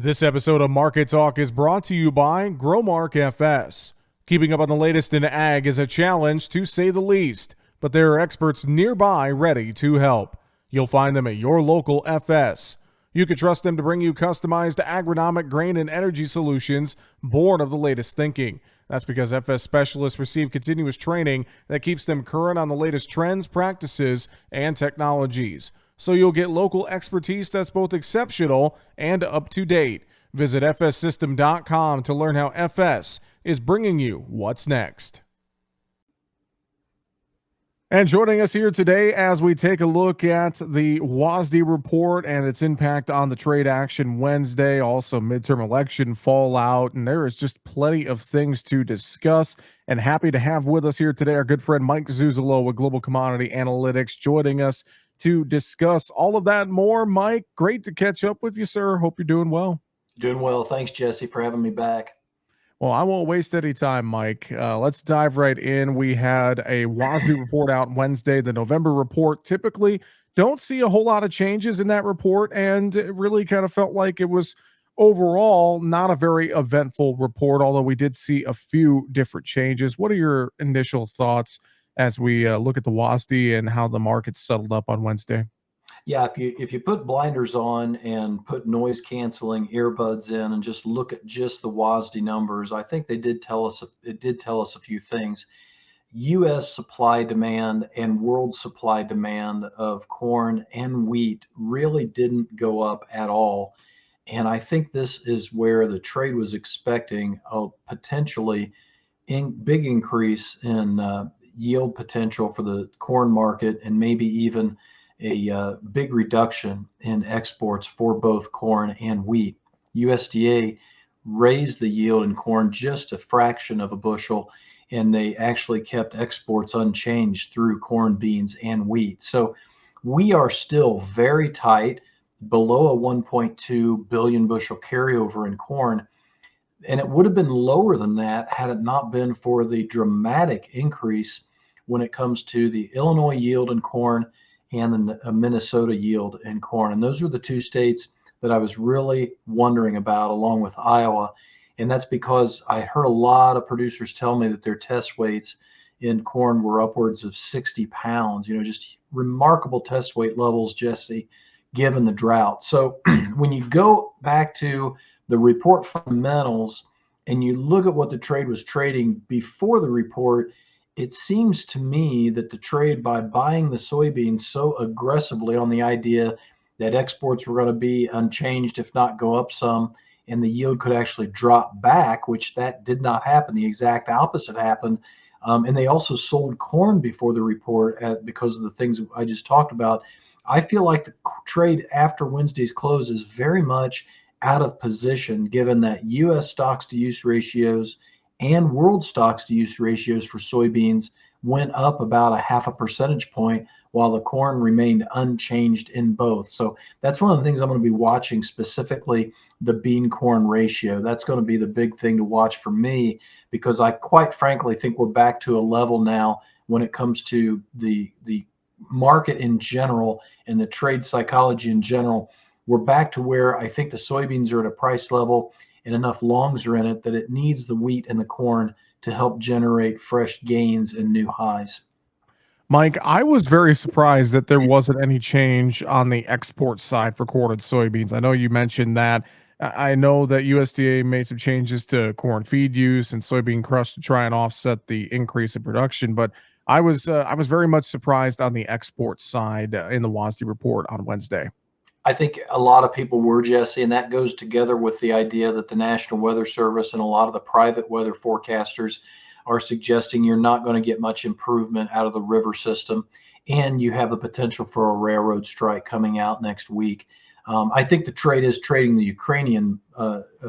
This episode of Market Talk is brought to you by Growmark FS. Keeping up on the latest in ag is a challenge, to say the least, but there are experts nearby ready to help. You'll find them at your local FS. You can trust them to bring you customized agronomic grain and energy solutions born of the latest thinking. That's because FS specialists receive continuous training that keeps them current on the latest trends, practices, and technologies. So you'll get local expertise that's both exceptional and up to date. Visit fssystem.com to learn how FS is bringing you what's next. And joining us here today as we take a look at the WASDE report and its impact on the trade action Wednesday, also midterm election fallout, and there is just plenty of things to discuss. And happy to have with us here today our good friend Mike Zuzolo with Global Commodity Analytics joining us to discuss all of that and more. Mike, great to catch up with you, sir. Hope you're doing well. Doing well. Thanks, Jesse, for having me back. Well, I won't waste any time, Mike. Let's dive right in. We had a WASDE report out Wednesday, the November report. Typically, don't see a whole lot of changes in that report, and it really kind of felt like it was overall not a very eventful report, although we did see a few different changes. What are your initial thoughts as we look at the WASDE and how the market settled up on Wednesday? Yeah, if you put blinders on and put noise canceling earbuds in and just look at just the WASDE numbers, I think it did tell us a few things. U.S. supply demand and world supply demand of corn and wheat really didn't go up at all. And I think this is where the trade was expecting a potentially big increase in yield potential for the corn market, and maybe even a big reduction in exports for both corn and wheat. USDA raised the yield in corn just a fraction of a bushel, and they actually kept exports unchanged through corn, beans, and wheat. So we are still very tight, below a 1.2 billion bushel carryover in corn. And it would have been lower than that had it not been for the dramatic increase when it comes to the Illinois yield in corn and the Minnesota yield in corn. And those were the two states that I was really wondering about, along with Iowa. And that's because I heard a lot of producers tell me that their test weights in corn were upwards of 60 pounds, just remarkable test weight levels, Jesse, given the drought. So when you go back to the report fundamentals and you look at what the trade was trading before the report, it seems to me that the trade, by buying the soybeans so aggressively on the idea that exports were going to be unchanged, if not go up some, and the yield could actually drop back, which that did not happen. The exact opposite happened. And they also sold corn before the report because of the things I just talked about. I feel like the trade after Wednesday's close is very much out of position, given that U.S. stocks to use ratios and world stocks to use ratios for soybeans went up about a 0.5 percentage point, while the corn remained unchanged in both. So that's one of the things I'm going to be watching, specifically the bean corn ratio. That's going to be the big thing to watch for me, because I quite frankly think we're back to a level now when it comes to the market in general and the trade psychology in general. We're back to where I think the soybeans are at a price level and enough longs are in it that it needs the wheat and the corn to help generate fresh gains and new highs. Mike, I was very surprised that there wasn't any change on the export side for corn and soybeans. I know you mentioned that. I know that USDA made some changes to corn feed use and soybean crush to try and offset the increase in production, but I was very much surprised on the export side in the WASDE report on Wednesday. I think a lot of people were, Jesse, and that goes together with the idea that the National Weather Service and a lot of the private weather forecasters are suggesting you're not going to get much improvement out of the river system, and you have the potential for a railroad strike coming out next week. I think the trade is trading the Ukrainian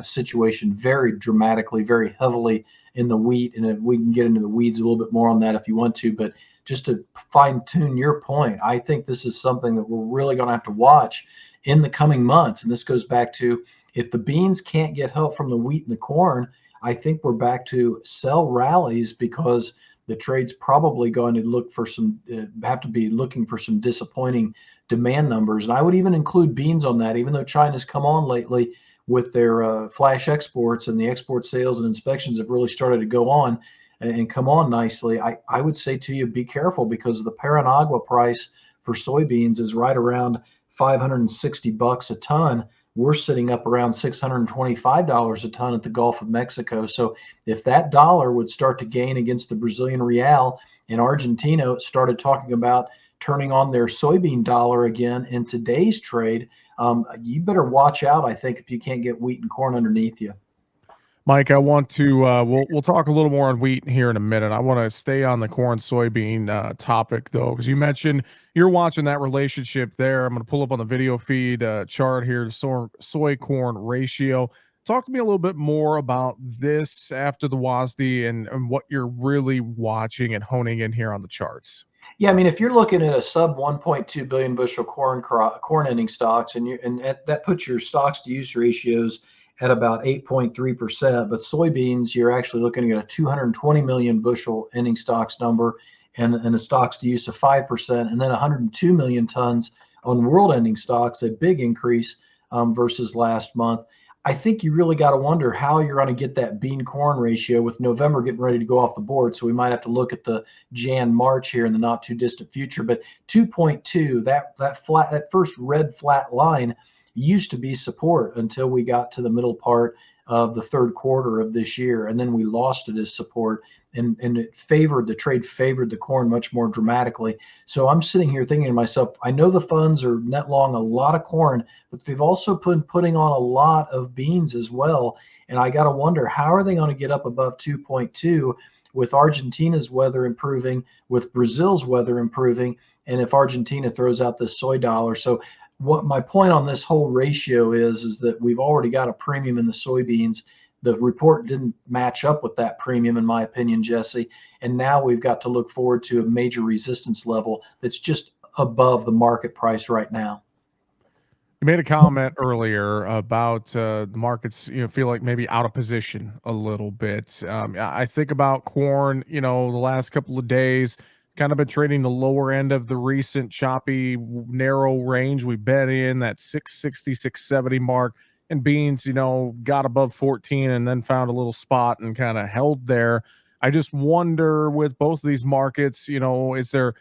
situation very dramatically, very heavily in the wheat, and we can get into the weeds a little bit more on that if you want to, but just to fine tune your point, I think this is something that we're really going to have to watch in the coming months. And this goes back to, if the beans can't get help from the wheat and the corn, I think we're back to sell rallies, because the trade's probably going to look for have to be looking for some disappointing demand numbers. And I would even include beans on that, even though China's come on lately. with their flash exports, and the export sales and inspections have really started to go on and come on nicely. I would say to you, be careful, because the Paranagua price for soybeans is right around $560 a ton. We're sitting up around $625 a ton at the Gulf of Mexico. So if that dollar would start to gain against the Brazilian real, and Argentina started talking about turning on their soybean dollar again in today's trade, you better watch out, I think, if you can't get wheat and corn underneath you. Mike, I want to we'll talk a little more on wheat here in a minute. I want to stay on the corn soybean topic though, because you mentioned you're watching that relationship there. I'm going to pull up on the video feed chart here, the soy corn ratio. Talk to me a little bit more about this after the WASDE, and what you're really watching and honing in here on the charts. Yeah, I mean, if you're looking at a sub 1.2 billion bushel corn ending stocks, that puts your stocks to use ratios at about 8.3%. But soybeans, you're actually looking at a 220 million bushel ending stocks number, and a stocks to use of 5%, and then 102 million tons on world ending stocks, a big increase versus last month. I think you really got to wonder how you're going to get that bean corn ratio with November getting ready to go off the board. So we might have to look at the Jan March here in the not too distant future. But 2.2, that first red flat line used to be support until we got to the middle part of the third quarter of this year, and then we lost it as support. And the trade favored the corn much more dramatically. So I'm sitting here thinking to myself, I know the funds are net long a lot of corn, but they've also been putting on a lot of beans as well. And I got to wonder, how are they going to get up above 2.2 with Argentina's weather improving, with Brazil's weather improving, and if Argentina throws out this soy dollar? So what my point on this whole ratio is that we've already got a premium in the soybeans. The report didn't match up with that premium, in my opinion, Jesse. And now we've got to look forward to a major resistance level that's just above the market price right now. You made a comment earlier about the markets, feel like maybe out of position a little bit. I think about corn, the last couple of days, kind of been trading the lower end of the recent choppy, narrow range we've been in, that 660, 670 mark. And beans, got above 14 and then found a little spot and kind of held there. I just wonder, with both of these markets, is there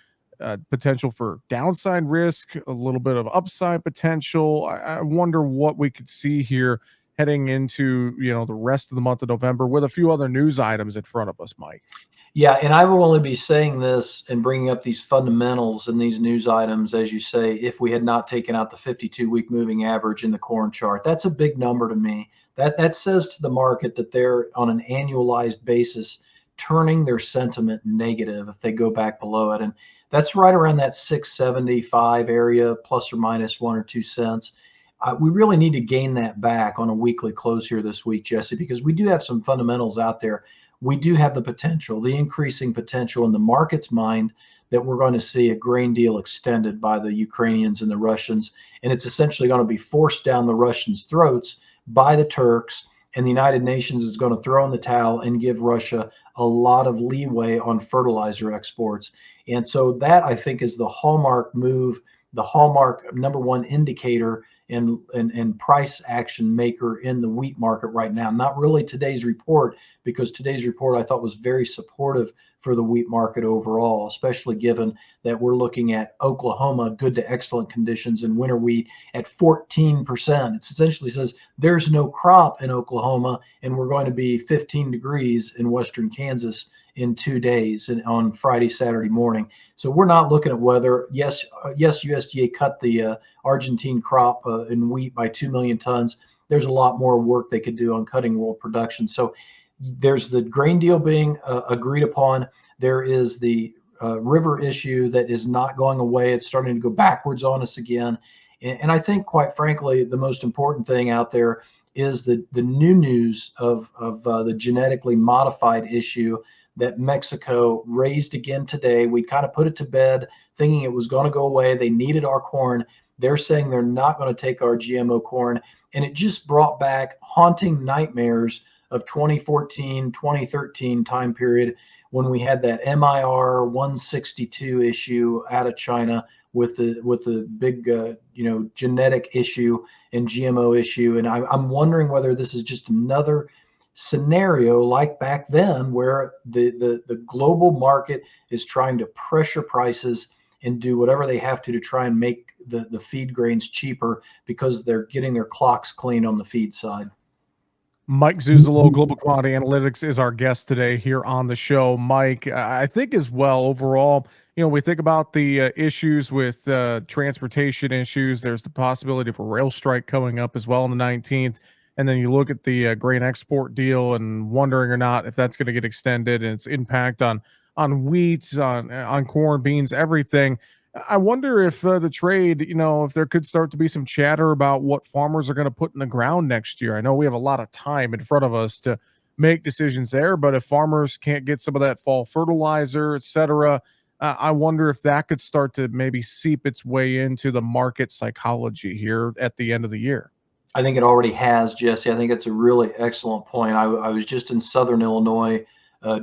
potential for downside risk, a little bit of upside potential? I wonder what we could see here heading into, the rest of the month of November, with a few other news items in front of us, Mike. Yeah, and I will only be saying this and bringing up these fundamentals and these news items, as you say, if we had not taken out the 52-week moving average in the corn chart. That's a big number to me. That says to the market that they're on an annualized basis turning their sentiment negative if they go back below it. And that's right around that 675 area, plus or minus 1 or 2 cents. We really need to gain that back on a weekly close here this week, Jesse, because we do have some fundamentals out there. We do have the potential, the increasing potential in the market's mind, that we're going to see a grain deal extended by the Ukrainians and the Russians. And it's essentially going to be forced down the Russians' throats by the Turks. And the United Nations is going to throw in the towel and give Russia a lot of leeway on fertilizer exports. And so that, I think, is the hallmark move, the hallmark number one indicator and price action maker in the wheat market right now. Not really today's report, because today's report I thought was very supportive for the wheat market overall, especially given that we're looking at Oklahoma good to excellent conditions in winter wheat at 14%. It essentially says there's no crop in Oklahoma, and we're going to be 15 degrees in western Kansas in 2 days, and on Friday, Saturday morning. So we're not looking at weather. Yes, USDA cut the Argentine crop in wheat by 2 million tons. There's a lot more work they could do on cutting world production. So there's the grain deal being agreed upon. There is the river issue that is not going away. It's starting to go backwards on us again. And I think, quite frankly, the most important thing out there is the new news of the genetically modified issue that Mexico raised again today. We kind of put it to bed thinking it was going to go away. They needed our corn. They're saying they're not going to take our GMO corn. And it just brought back haunting nightmares of 2014, 2013 time period, when we had that MIR 162 issue out of China, with the big genetic issue and GMO issue. And I'm wondering whether this is just another scenario like back then, where the global market is trying to pressure prices and do whatever they have to try and make the feed grains cheaper, because they're getting their clocks clean on the feed side. Mike Zuzolo, Global Commodity Analytics, is our guest today here on the show. Mike, I think as well, overall, we think about the issues with transportation issues. There's the possibility of a rail strike coming up as well on the 19th. And then you look at the grain export deal and wondering or not if that's going to get extended and its impact on wheat, on corn, beans, everything. I wonder if the trade, if there could start to be some chatter about what farmers are going to put in the ground next year. I know we have a lot of time in front of us to make decisions there, but if farmers can't get some of that fall fertilizer, et cetera, I wonder if that could start to maybe seep its way into the market psychology here at the end of the year. I think it already has, Jesse. I think it's a really excellent point. I was just in Southern Illinois,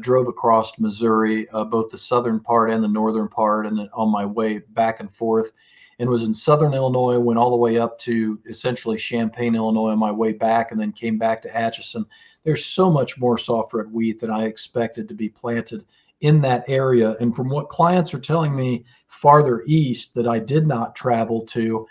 drove across Missouri, both the southern part and the northern part, and then on my way back and forth, and was in Southern Illinois, went all the way up to essentially Champaign, Illinois on my way back, and then came back to Atchison. There's so much more soft red wheat than I expected to be planted in that area. And from what clients are telling me farther east that I did not travel to,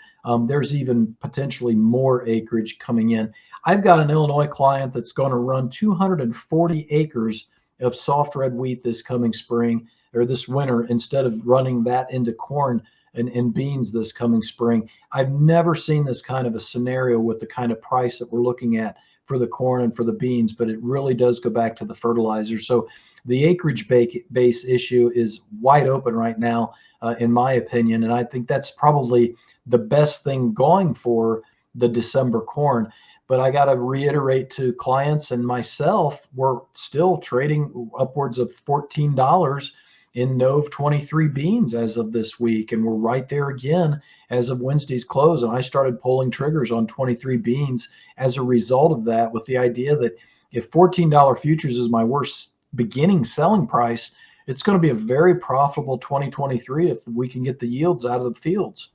there's even potentially more acreage coming in. I've got an Illinois client that's going to run 240 acres of soft red wheat this coming spring or this winter, instead of running that into corn and beans this coming spring. I've never seen this kind of a scenario with the kind of price that we're looking at for the corn and for the beans, but it really does go back to the fertilizer. So the acreage base issue is wide open right now, in my opinion. And I think that's probably the best thing going for the December corn. But I got to reiterate to clients and myself, we're still trading upwards of $14 in Nov 23 beans as of this week. And we're right there again as of Wednesday's close. And I started pulling triggers on 23 beans as a result of that, with the idea that if $14 futures is my worst beginning selling price, it's going to be a very profitable 2023 if we can get the yields out of the fields.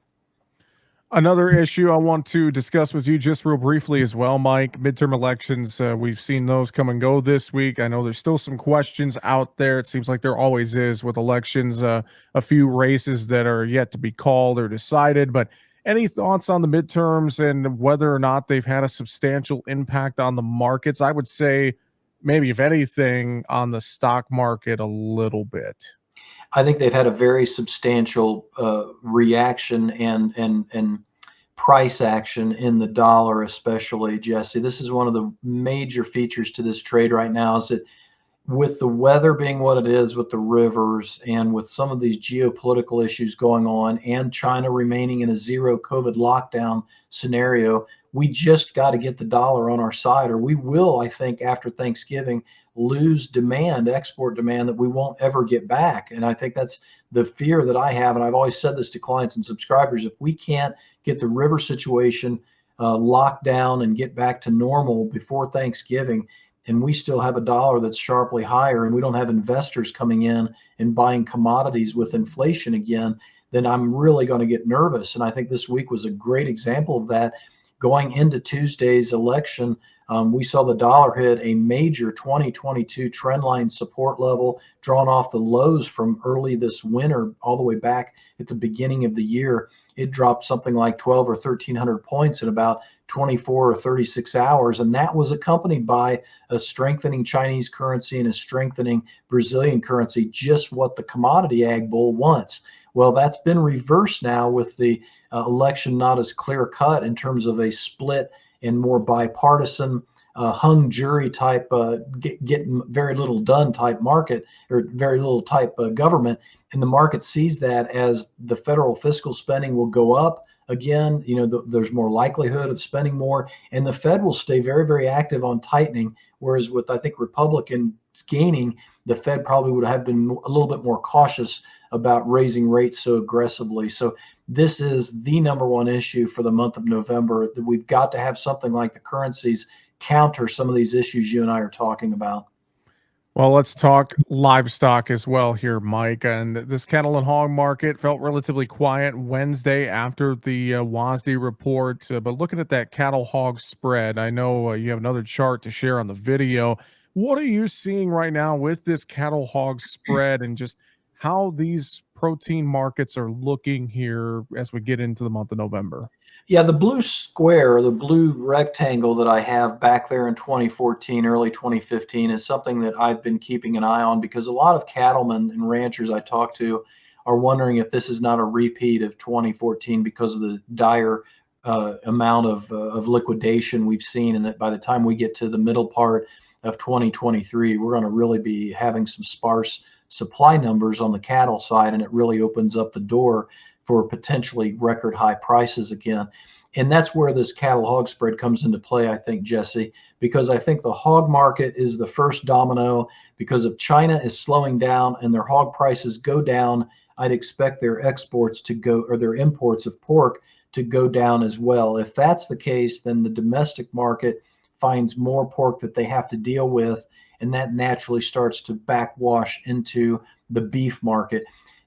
Another issue I want to discuss with you just real briefly as well, Mike, midterm elections. We've seen those come and go this week. I know there's still some questions out there. It seems like there always is with elections, a few races that are yet to be called or decided. But any thoughts on the midterms and whether or not they've had a substantial impact on the markets? I would say maybe, if anything, on the stock market a little bit. I think they've had a very substantial reaction and price action in the dollar, especially, Jesse. This is one of the major features to this trade right now, is that with the weather being what it is, with the rivers, and with some of these geopolitical issues going on, and China remaining in a zero COVID lockdown scenario, we just got to get the dollar on our side, or we will, I think, after Thanksgiving, lose demand, export demand, that we won't ever get back. And I think that's the fear that I have. And I've always said this to clients and subscribers: if we can't get the river situation locked down and get back to normal before Thanksgiving, and we still have a dollar that's sharply higher, and we don't have investors coming in and buying commodities with inflation again, then I'm really going to get nervous. And I think this week was a great example of that. Going into Tuesday's election, we saw the dollar hit a major 2022 trendline support level, drawn off the lows from early this winter all the way back at the beginning of the year. It dropped something like 12 or 1,300 points in about 24 or 36 hours. And that was accompanied by a strengthening Chinese currency and a strengthening Brazilian currency, just what the commodity ag bull wants. Well, that's been reversed now with the election not as clear cut in terms of a split and more bipartisan, hung jury type, getting very little done type market, or very little type government. And the market sees that as the federal fiscal spending will go up again. There's more likelihood of spending more, and the Fed will stay very, very active on tightening. Whereas with, I think, Republicans gaining, the Fed probably would have been a little bit more cautious about raising rates so aggressively. So this is the number one issue for the month of November, that we've got to have something like the currencies counter some of these issues you and I are talking about. Well, let's talk livestock as well here, Mike. And this cattle and hog market felt relatively quiet Wednesday after the WASDE report. But looking at that cattle hog spread, I know you have another chart to share on the video. What are you seeing right now with this cattle hog spread and just how these protein markets are looking here as we get into the month of November? Yeah, the blue square, the blue rectangle that I have back there in 2014, early 2015 is something that I've been keeping an eye on because a lot of cattlemen and ranchers I talk to are wondering if this is not a repeat of 2014 because of the dire amount of liquidation we've seen, and that by the time we get to the middle part of 2023, we're going to really be having some sparse supply numbers on the cattle side, and it really opens up the door for potentially record high prices again. And that's where this cattle hog spread comes into play, I think, Jesse, because I think the hog market is the first domino. Because if China is slowing down and their hog prices go down, I'd expect their exports to go, or their imports of pork to go down as well. If that's the case, then the domestic market finds more pork that they have to deal with, and that naturally starts to backwash into the beef market.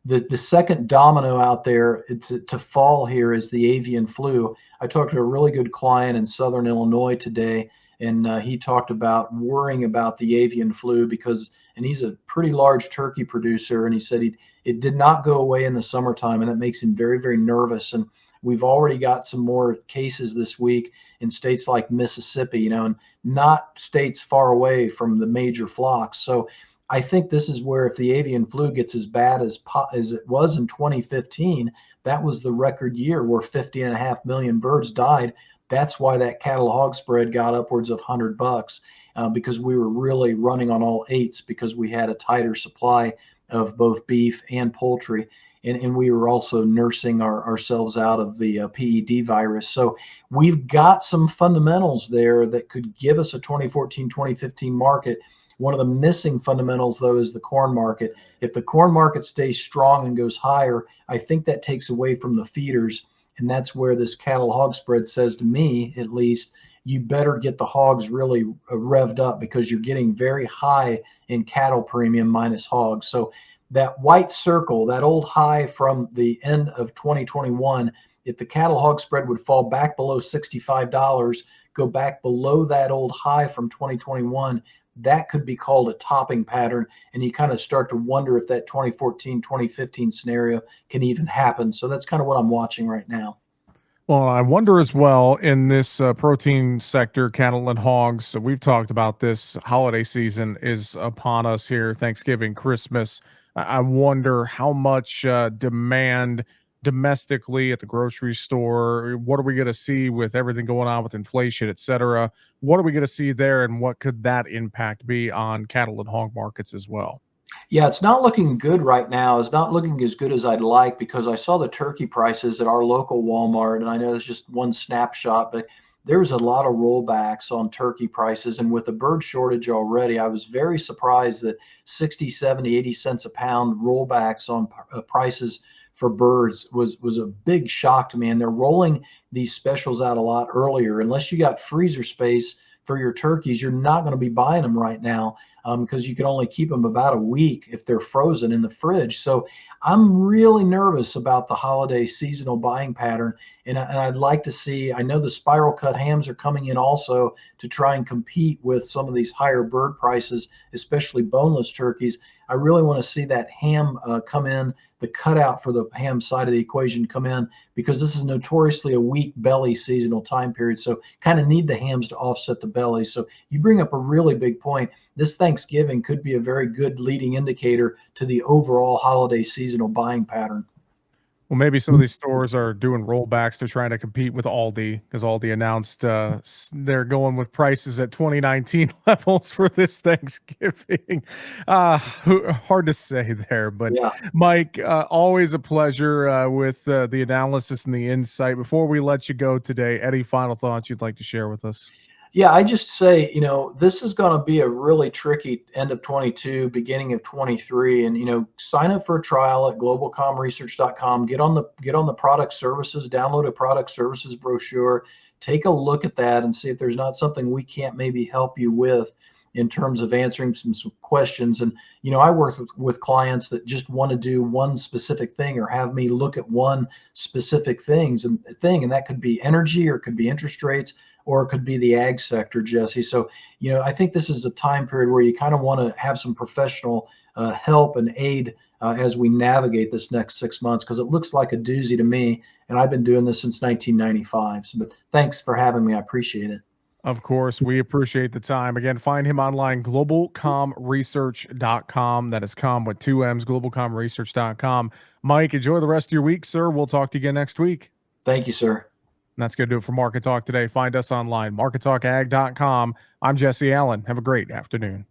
The second domino out there to fall here is the avian flu. I talked to a really good client in Southern Illinois today, and he talked about worrying about the avian flu because, and he's a pretty large turkey producer, and he said it did not go away in the summertime, and it makes him very, very nervous. And we've already got some more cases this week in states like Mississippi, and not states far away from the major flocks. So I think this is where if the avian flu gets as bad as it was in 2015, that was the record year where 50.5 million birds died. That's why that cattle hog spread got upwards of $100 because we were really running on all eights because we had a tighter supply of both beef and poultry. And we were also nursing ourselves out of the PED virus. So we've got some fundamentals there that could give us a 2014, 2015 market. One of the missing fundamentals, though, is the corn market. If the corn market stays strong and goes higher, I think that takes away from the feeders. And that's where this cattle hog spread says to me, at least, you better get the hogs really revved up because you're getting very high in cattle premium minus hogs. So that white circle, that old high from the end of 2021, if the cattle hog spread would fall back below $65, go back below that old high from 2021, that could be called a topping pattern. And you kind of start to wonder if that 2014, 2015 scenario can even happen. So that's kind of what I'm watching right now. Well, I wonder as well in this protein sector, cattle and hogs. So we've talked about this holiday season is upon us here, Thanksgiving, Christmas. I wonder how much demand domestically at the grocery store. What are we going to see with everything going on with inflation, et cetera? What are we going to see there, and what could that impact be on cattle and hog markets as well? Yeah, it's not looking good right now. It's not looking as good as I'd like because I saw the turkey prices at our local Walmart, and I know it's just one snapshot, but there's a lot of rollbacks on turkey prices. And with the bird shortage already, I was very surprised that 60, 70, 80 cents a pound rollbacks on prices for birds was a big shock to me. And they're rolling these specials out a lot earlier. Unless you got freezer space for your turkeys, you're not going to be buying them right now because you can only keep them about a week if they're frozen in the fridge. So I'm really nervous about the holiday seasonal buying pattern. And I'd like to see, I know the spiral cut hams are coming in also to try and compete with some of these higher bird prices, especially boneless turkeys. I really want to see that ham come in, the cutout for the ham side of the equation come in, because this is notoriously a weak belly seasonal time period. So kind of need the hams to offset the belly. So you bring up a really big point. This Thanksgiving could be a very good leading indicator to the overall holiday seasonal buying pattern. Well, maybe some of these stores are doing rollbacks. They're trying to compete with Aldi because Aldi announced they're going with prices at 2019 levels for this Thanksgiving. Hard to say there, but Yeah. Mike, always a pleasure with the analysis and the insight. Before we let you go today, any final thoughts you'd like to share with us? Yeah, I just say, this is going to be a really tricky end of 22, beginning of 23. And, sign up for a trial at globalcomresearch.com, get on the product services, download a product services brochure, take a look at that and see if there's not something we can't maybe help you with. in terms of answering some questions. And, I work with clients that just want to do one specific thing or have me look at one specific thing. And that could be energy, or it could be interest rates, or it could be the ag sector, Jesse. So, I think this is a time period where you kind of want to have some professional help and aid as we navigate this next 6 months, because it looks like a doozy to me. And I've been doing this since 1995. So, but thanks for having me. I appreciate it. Of course, we appreciate the time. Again, find him online, globalcomresearch.com. That is com with two M's, globalcomresearch.com. Mike, enjoy the rest of your week, sir. We'll talk to you again next week. Thank you, sir. And that's going to do it for Market Talk today. Find us online, markettalkag.com. I'm Jesse Allen. Have a great afternoon.